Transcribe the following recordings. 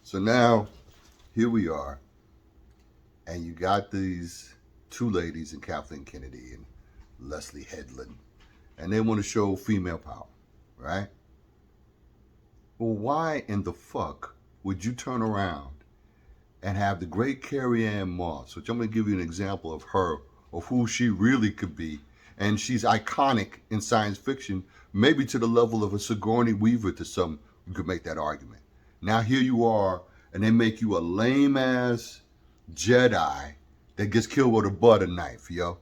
So now, here we are, and you got these two ladies, and Kathleen Kennedy and Leslie Headland, and they want to show female power, right? Well, why in the fuck would you turn around and have the great Carrie Ann Moss, which I'm going to give you an example of her, of who she really could be, and she's iconic in science fiction, maybe to the level of a Sigourney Weaver to some, you could make that argument. Now here you are, and they make you a lame-ass Jedi that gets killed with a butter knife, yo.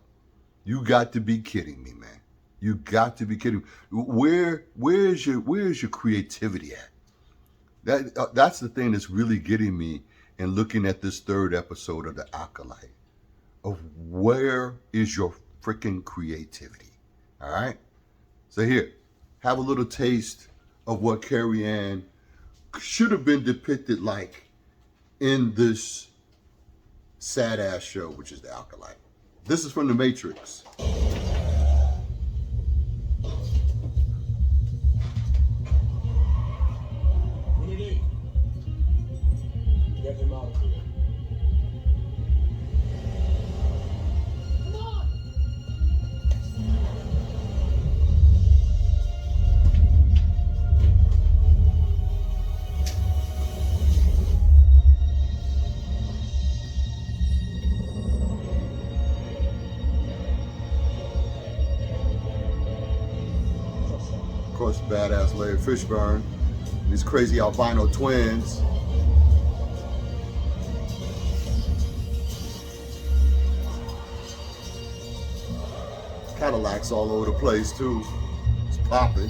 You got to be kidding me, man. You got to be kidding me. Where's your creativity at? That's the thing that's really getting me in looking at this third episode of The Acolyte. Of where is your freaking creativity? All right? So here, have a little taste of what Carrie Ann should have been depicted like in this sad-ass show, which is The Acolyte. This is from The Matrix. Of course, badass Larry Fishburne, these crazy albino twins. Cadillacs all over the place too. It's popping.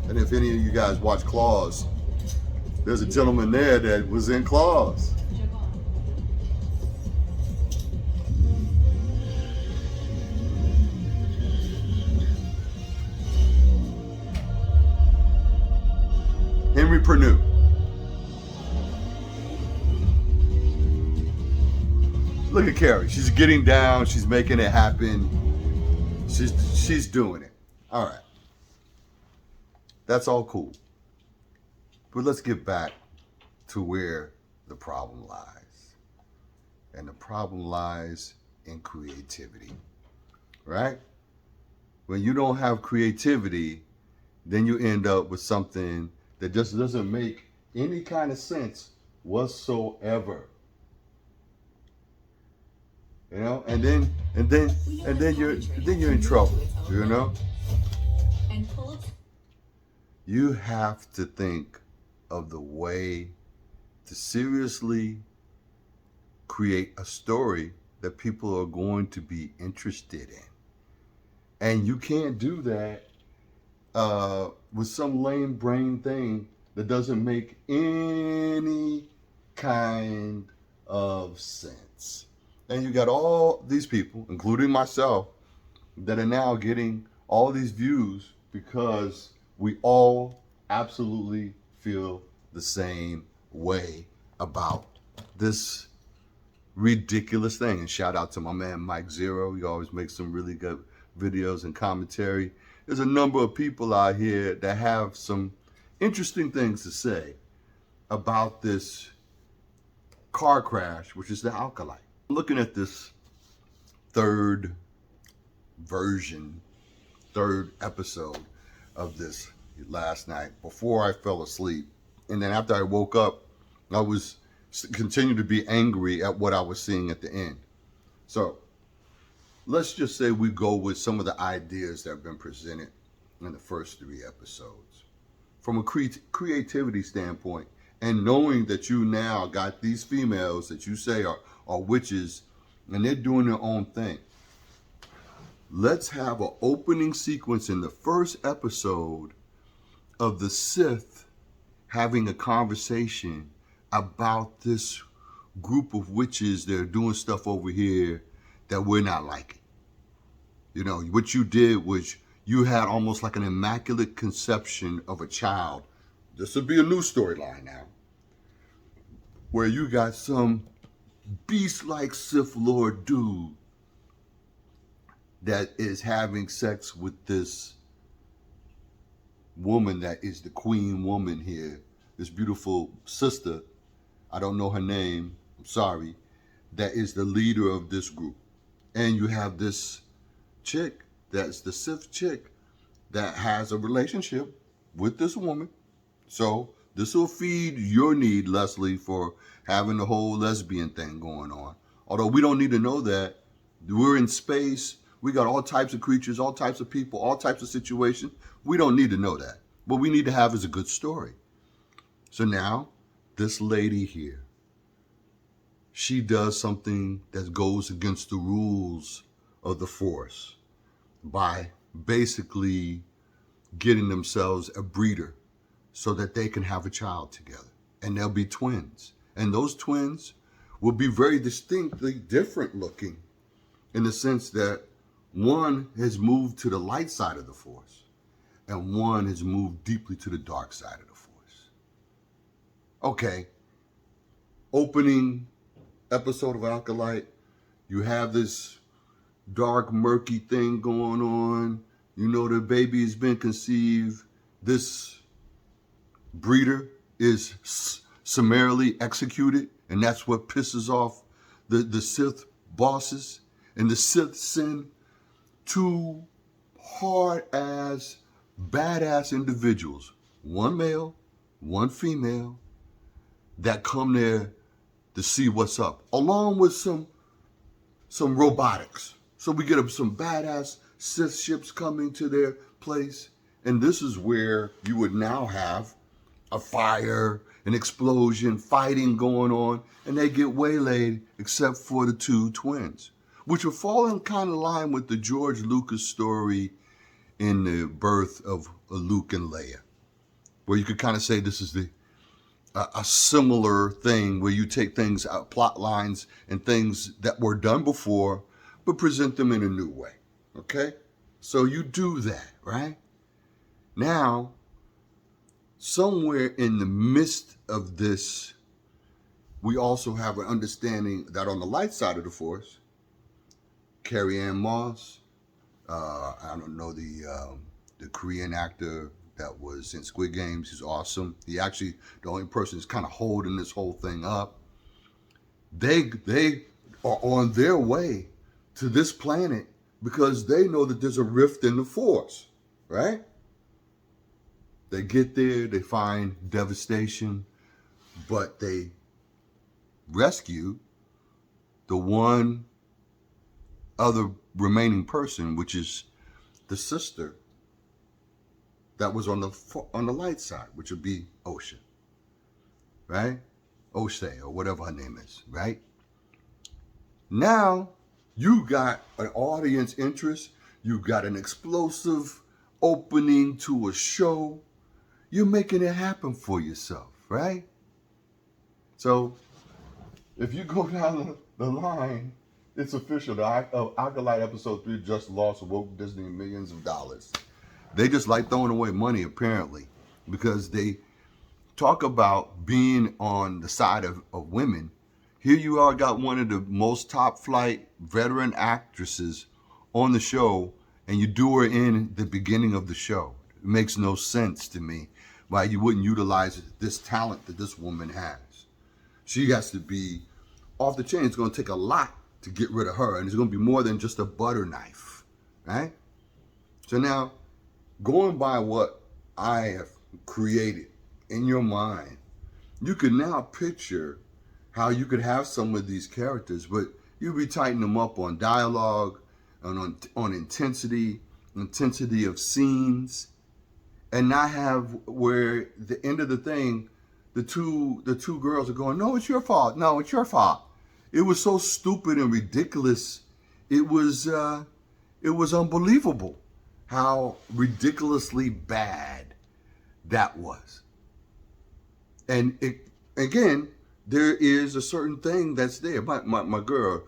And if any of you guys watch Claws, there's a gentleman there that was in Claws. Henry Perdue. Look at Carrie. She's getting down. She's making it happen. She's doing it. All right. That's all cool. But let's get back to where the problem lies. And the problem lies in creativity. Right? When you don't have creativity, then you end up with something that just doesn't make any kind of sense whatsoever. You know, and then you're in trouble, you know? You have to think of the way to seriously create a story that people are going to be interested in. And you can't do that with some lame brain thing that doesn't make any kind of sense. And you got all these people, including myself, that are now getting all these views because we all absolutely feel the same way about this ridiculous thing. And shout out to my man Mike Zero. He always makes some really good videos and commentary. There's a number of people out here that have some interesting things to say about this car crash, which is the Acolyte. Looking at this third episode of this last night before I fell asleep. And then after I woke up, I was continued to be angry at what I was seeing at the end. So let's just say we go with some of the ideas that have been presented in the first 3 episodes. From a creativity standpoint, and knowing that you now got these females that you say are witches, and they're doing their own thing. Let's have an opening sequence in the first episode of the Sith having a conversation about this group of witches that are doing stuff over here that we're not liking. You know, what you did was you had almost like an immaculate conception of a child. This would be a new storyline now, where you got some beast-like Sith Lord dude that is having sex with this woman that is the queen woman here, this beautiful sister, I don't know her name, I'm sorry, that is the leader of this group. And you have this chick, that's the Sith chick, that has a relationship with this woman. So this will feed your need, Leslie, for having the whole lesbian thing going on. Although we don't need to know that. We're in space. We got all types of creatures, all types of people, all types of situations. We don't need to know that. What we need to have is a good story. So now, this lady here, she does something that goes against the rules of the Force by basically getting themselves a breeder so that they can have a child together. And they'll be twins. And those twins will be very distinctly different looking in the sense that one has moved to the light side of the Force and one has moved deeply to the dark side of the Force. Okay, opening episode of Acolyte, you have this dark, murky thing going on. You know the baby has been conceived. This breeder is summarily executed, and that's what pisses off the Sith bosses. And the Sith send two hard-ass, badass individuals, one male, one female, that come there to see what's up, along with some robotics. So we get some badass Sith ships coming to their place, and this is where you would now have a fire, an explosion, fighting going on, and they get waylaid except for the two twins, which will fall in kind of line with the George Lucas story in the birth of Luke and Leia, where you could kind of say this is a similar thing where you take things, plot lines and things that were done before, but present them in a new way, okay? So you do that, right? Now, somewhere in the midst of this, we also have an understanding that on the light side of the Force, Carrie-Anne Moss, I don't know the Korean actor that was in Squid Games, he's awesome. He actually, the only person who's kind of holding this whole thing up. They are on their way to this planet because they know that there's a rift in the Force, right? They get there, they find devastation, but they rescue the one other remaining person, which is the sister that was on the light side, which would be Osha, right? Osha, or whatever her name is, right? Now, you got an audience interest, you got an explosive opening to a show, you're making it happen for yourself, right? So, if you go down the line, it's official. The Acolyte episode 3 just lost Walt Disney millions of dollars. They just like throwing away money, apparently, because they talk about being on the side of women. Here you are, got one of the most top flight veteran actresses on the show, and you do her in the beginning of the show. It makes no sense to me why you wouldn't utilize this talent that this woman has. She has to be off the chain. It's going to take a lot to get rid of her, and it's going to be more than just a butter knife, right? So now, going by what I have created in your mind, you can now picture how you could have some of these characters, but you'd be tightening them up on dialogue, and on intensity of scenes, and not have where the end of the thing, the two girls are going, no, it's your fault. No, it's your fault. It was so stupid and ridiculous. It was unbelievable how ridiculously bad that was. And again, there is a certain thing that's there. My girl,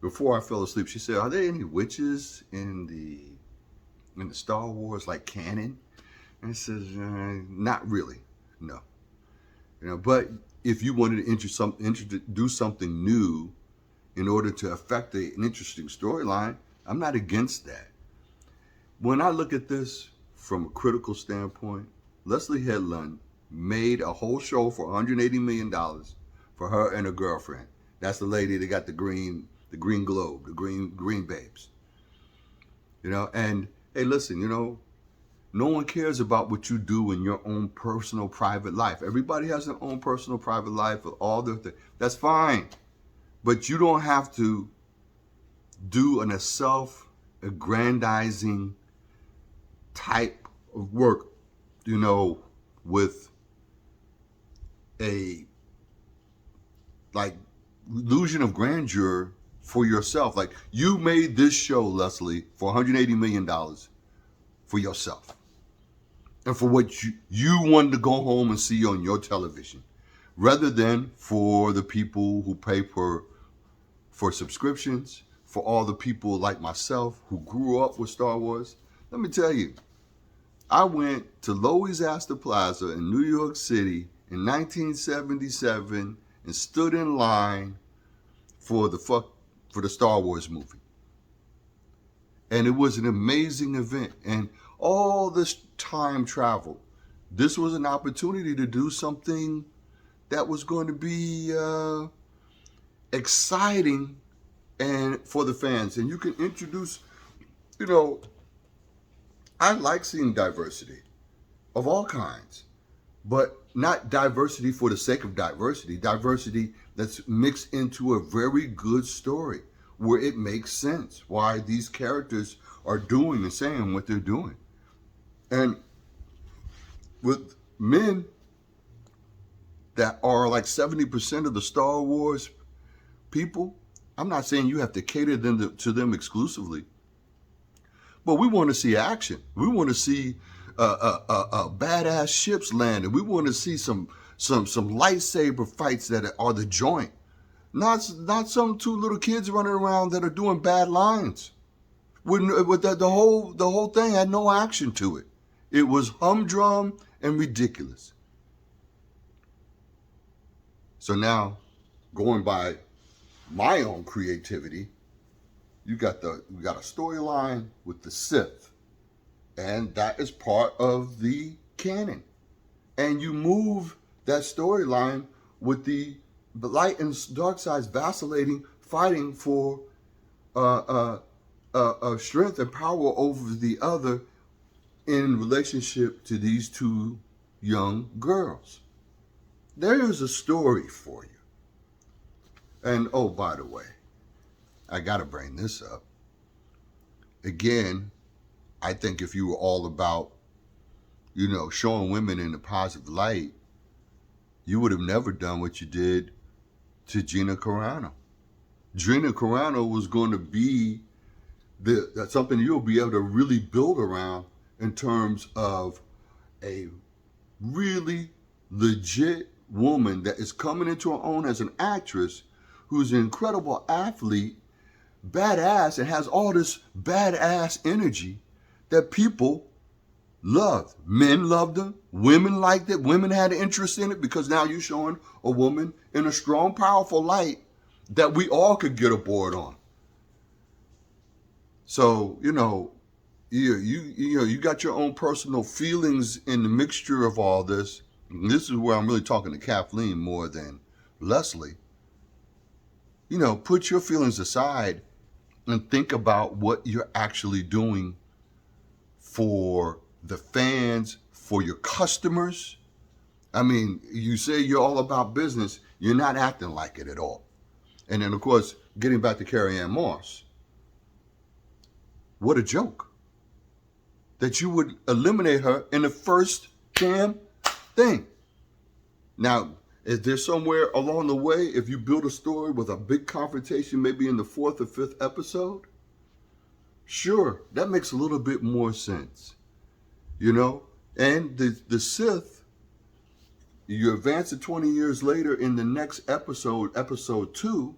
before I fell asleep, she said, "Are there any witches in the Star Wars like canon?" And I says, "Not really, no. But if you wanted to introduce something new in order to affect an interesting storyline, I'm not against that." When I look at this from a critical standpoint, Leslie Headland made a whole show for $180 million for her and her girlfriend. That's the lady that got the green globe, the green babes. And hey, listen, no one cares about what you do in your own personal private life. Everybody has their own personal private life with all their things. That's fine. But you don't have to do a self-aggrandizing type of work, with a like illusion of grandeur for yourself. Like, you made this show, Leslie, for $180 million for yourself. And for what you wanted to go home and see on your television, rather than for the people who pay for subscriptions, for all the people like myself who grew up with Star Wars. Let me tell you, I went to Loews Astor Plaza in New York City in 1977 and stood in line for the Star Wars movie. And it was an amazing event. And all this time travel, this was an opportunity to do something that was going to be exciting and for the fans. And you can introduce, I like seeing diversity of all kinds, but not diversity for the sake of diversity. Diversity that's mixed into a very good story where it makes sense why these characters are doing and saying what they're doing. And with men that are like 70% of the Star Wars people, I'm not saying you have to cater to them exclusively, but we want to see action. We want to see badass ships landing. We want to see some lightsaber fights that are the joint. Not some two little kids running around that are doing bad lines. With the whole thing had no action to it. It was humdrum and ridiculous. So now, going by my own creativity, we got a storyline with the Sith, and that is part of the canon. And you move that storyline with the light and dark sides vacillating, fighting for strength and power over the other in relationship to these two young girls. There is a story for you. And oh, by the way, I got to bring this up. Again, I think if you were all about, showing women in a positive light, you would have never done what you did to Gina Carano. Gina Carano was going to be that's something you'll be able to really build around in terms of a really legit woman that is coming into her own as an actress, who's an incredible athlete, badass, and has all this badass energy that people loved. Men loved her. Women liked it. Women had an interest in it because now you're showing a woman in a strong, powerful light that we all could get aboard on. So, you got your own personal feelings in the mixture of all this. And this is where I'm really talking to Kathleen more than Leslie. Put your feelings aside and think about what you're actually doing for the fans, for your customers. I mean, you say you're all about business, you're not acting like it at all. And then, of course, getting back to Carrie-Anne Moss, what a joke that you would eliminate her in the first damn thing. Now, is there somewhere along the way, if you build a story with a big confrontation, maybe in the 4th or 5th episode? Sure, that makes a little bit more sense. And the Sith, you advance it 20 years later in the next episode, episode 2,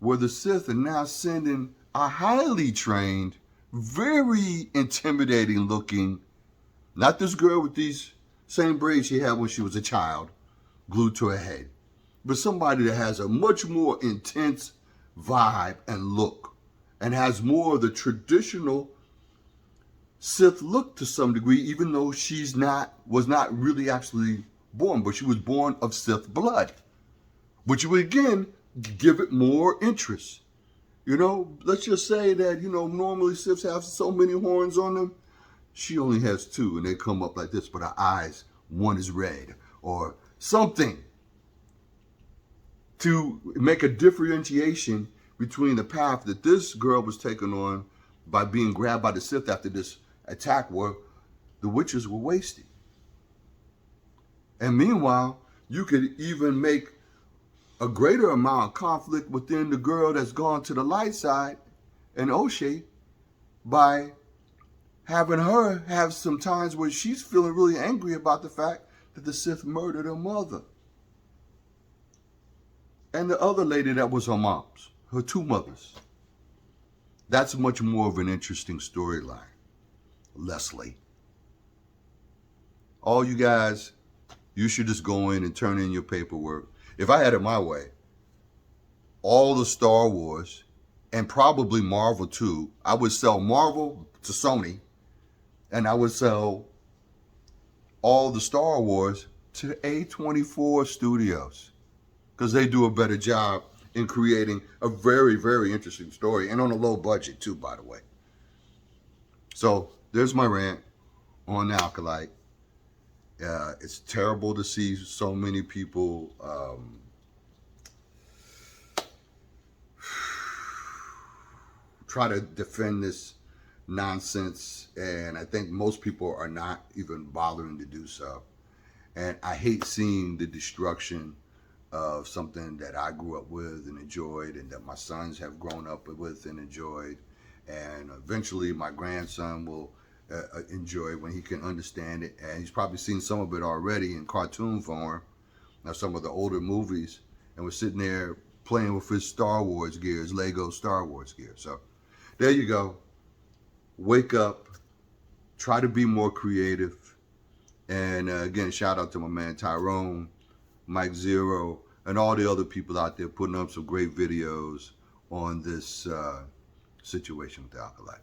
where the Sith are now sending a highly trained, very intimidating looking, not this girl with these same braids she had when she was a child, glued to her head, but somebody that has a much more intense vibe and look and has more of the traditional Sith look to some degree, even though was not really actually born, but she was born of Sith blood, which would again give it more interest. Let's just say that, normally Siths have so many horns on them. She only has 2 and they come up like this, but her eyes, one is red or something to make a differentiation between the path that this girl was taken on by being grabbed by the Sith after this attack where the witches were wasting. And meanwhile, you could even make a greater amount of conflict within the girl that's gone to the light side and O'Shea by having her have some times where she's feeling really angry about the fact that the Sith murdered her mother. And the other lady that was her mom's, her 2 mothers. That's much more of an interesting storyline. Leslie. All you guys, you should just go in and turn in your paperwork. If I had it my way, all the Star Wars, and probably Marvel too, I would sell Marvel to Sony, and I would sell all the Star Wars to A24 Studios, because they do a better job in creating a very, very interesting story, and on a low budget too, by the way. So there's my rant on Acolyte. It's terrible to see so many people try to defend this nonsense, and I think most people are not even bothering to do so. And I hate seeing the destruction of something that I grew up with and enjoyed, and that my sons have grown up with and enjoyed, and eventually my grandson will enjoy when he can understand it. And he's probably seen some of it already in cartoon form, now some of the older movies, and we're sitting there playing with his Star Wars gear, his Lego Star Wars gear. So there you go. Wake up, try to be more creative. And again, shout out to my man Tyrone, Mike Zero, and all the other people out there putting up some great videos on this situation with the Acolyte.